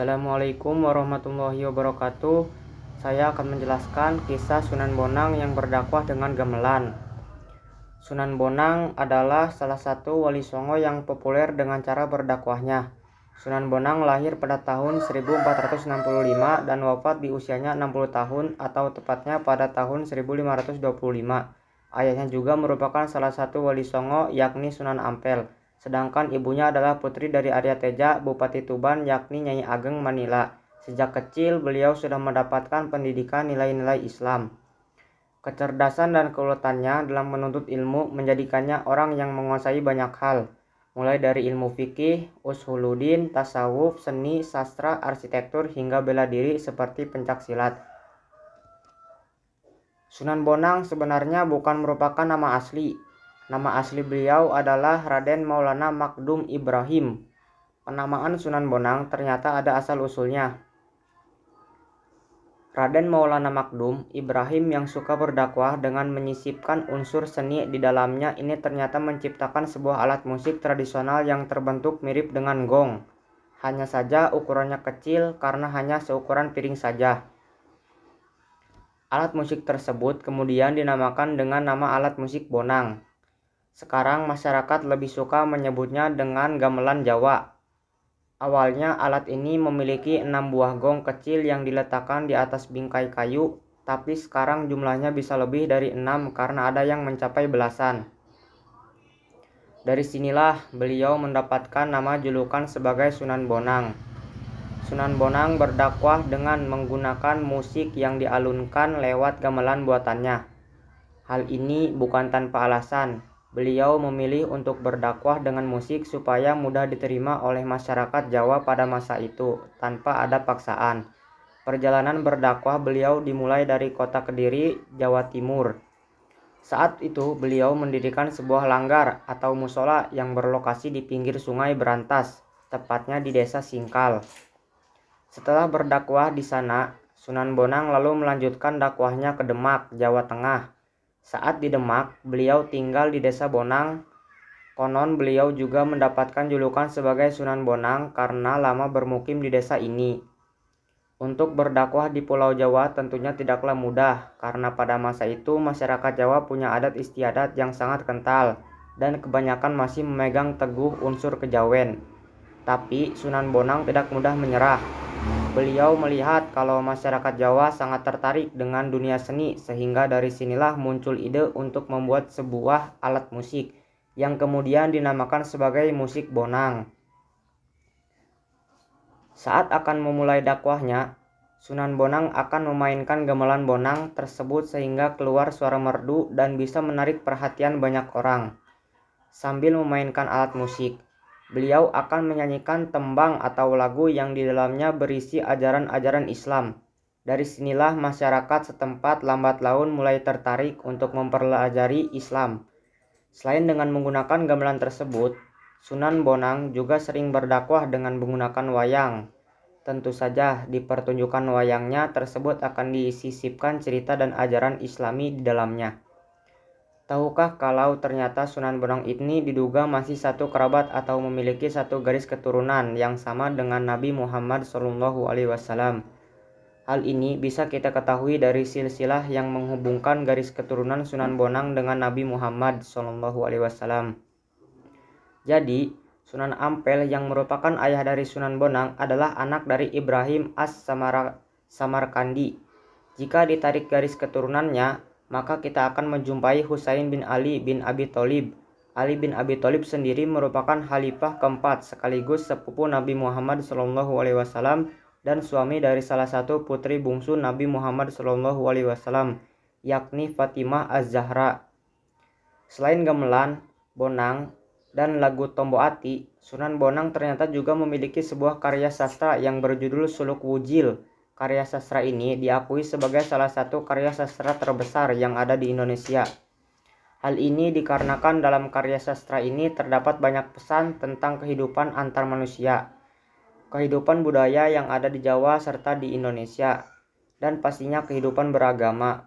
Assalamualaikum warahmatullahi wabarakatuh. Saya akan menjelaskan kisah Sunan Bonang yang berdakwah dengan gamelan. Sunan Bonang adalah salah satu wali songo yang populer dengan cara berdakwahnya. Sunan Bonang lahir pada tahun 1465 dan wafat di usianya 60 tahun atau tepatnya pada tahun 1525. Ayahnya juga merupakan salah satu wali songo yakni Sunan Ampel. Sedangkan ibunya adalah putri dari Arya Teja, Bupati Tuban yakni Nyai Ageng Manila. Sejak kecil beliau sudah mendapatkan pendidikan nilai-nilai Islam. Kecerdasan dan keuletannya dalam menuntut ilmu menjadikannya orang yang menguasai banyak hal, mulai dari ilmu fikih, usuluddin, tasawuf, seni, sastra, arsitektur hingga bela diri seperti pencaksilat. Sunan Bonang sebenarnya bukan merupakan nama asli. Nama asli beliau adalah Raden Maulana Makdum Ibrahim. Penamaan Sunan Bonang ternyata ada asal-usulnya. Raden Maulana Makdum Ibrahim yang suka berdakwah dengan menyisipkan unsur seni di dalamnya ini ternyata menciptakan sebuah alat musik tradisional yang terbentuk mirip dengan gong. Hanya saja ukurannya kecil karena hanya seukuran piring saja. Alat musik tersebut kemudian dinamakan dengan nama alat musik bonang. Sekarang masyarakat lebih suka menyebutnya dengan gamelan Jawa. Awalnya alat ini memiliki 6 buah gong kecil yang diletakkan di atas bingkai kayu, tapi sekarang jumlahnya bisa lebih dari 6 karena ada yang mencapai belasan. Dari sinilah beliau mendapatkan nama julukan sebagai Sunan Bonang. Sunan Bonang berdakwah dengan menggunakan musik yang dialunkan lewat gamelan buatannya. Hal ini bukan tanpa alasan. Beliau memilih untuk berdakwah dengan musik supaya mudah diterima oleh masyarakat Jawa pada masa itu, tanpa ada paksaan. Perjalanan berdakwah beliau dimulai dari kota Kediri, Jawa Timur. Saat itu beliau mendirikan sebuah langgar atau musola yang berlokasi di pinggir Sungai Berantas, tepatnya di Desa Singkal. Setelah berdakwah di sana, Sunan Bonang lalu melanjutkan dakwahnya ke Demak, Jawa Tengah. Saat di Demak, beliau tinggal di Desa Bonang. Konon beliau juga mendapatkan julukan sebagai Sunan Bonang karena lama bermukim di desa ini. Untuk berdakwah di Pulau Jawa tentunya tidaklah mudah karena pada masa itu masyarakat Jawa punya adat istiadat yang sangat kental dan kebanyakan masih memegang teguh unsur kejawen. Tapi Sunan Bonang tidak mudah menyerah. Beliau melihat kalau masyarakat Jawa sangat tertarik dengan dunia seni sehingga dari sinilah muncul ide untuk membuat sebuah alat musik yang kemudian dinamakan sebagai musik bonang. Saat akan memulai dakwahnya, Sunan Bonang akan memainkan gamelan bonang tersebut sehingga keluar suara merdu dan bisa menarik perhatian banyak orang. Sambil memainkan alat musik, beliau akan menyanyikan tembang atau lagu yang di dalamnya berisi ajaran-ajaran Islam. Dari sinilah masyarakat setempat lambat laun mulai tertarik untuk mempelajari Islam. Selain dengan menggunakan gamelan tersebut, Sunan Bonang juga sering berdakwah dengan menggunakan wayang. Tentu saja di pertunjukan wayangnya tersebut akan disisipkan cerita dan ajaran Islami di dalamnya. Tahukah kalau ternyata Sunan Bonang ini diduga masih satu kerabat atau memiliki satu garis keturunan yang sama dengan Nabi Muhammad SAW. Hal ini bisa kita ketahui dari silsilah yang menghubungkan garis keturunan Sunan Bonang dengan Nabi Muhammad SAW. Jadi, Sunan Ampel yang merupakan ayah dari Sunan Bonang adalah anak dari Ibrahim As-Samarkandi. Jika ditarik garis keturunannya, maka kita akan menjumpai Husain bin Ali bin Abi Thalib. Ali bin Abi Thalib sendiri merupakan khalifah keempat sekaligus sepupu Nabi Muhammad SAW dan suami dari salah satu putri bungsu Nabi Muhammad SAW, yakni Fatimah Az-Zahra. Selain gamelan, bonang, dan lagu Tombo Ati, Sunan Bonang ternyata juga memiliki sebuah karya sastra yang berjudul Suluk Wujil. Karya sastra ini diakui sebagai salah satu karya sastra terbesar yang ada di Indonesia. Hal ini dikarenakan dalam karya sastra ini terdapat banyak pesan tentang kehidupan antar manusia, kehidupan budaya yang ada di Jawa serta di Indonesia, dan pastinya kehidupan beragama.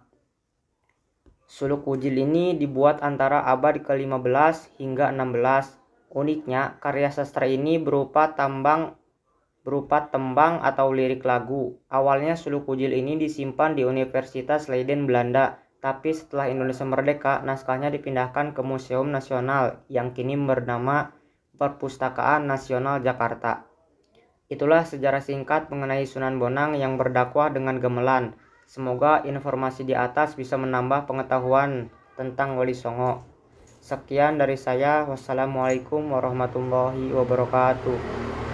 Suluk Wujil ini dibuat antara abad ke-15 hingga 16. Uniknya, karya sastra ini berupa berupa tembang atau lirik lagu. Awalnya suluk Kujil ini disimpan di Universitas Leiden, Belanda, tapi setelah Indonesia merdeka, naskahnya dipindahkan ke Museum Nasional yang kini bernama Perpustakaan Nasional Jakarta. Itulah sejarah singkat mengenai Sunan Bonang yang berdakwah dengan gamelan. Semoga informasi di atas bisa menambah pengetahuan tentang Wali Songo. Sekian dari saya. Wassalamualaikum warahmatullahi wabarakatuh.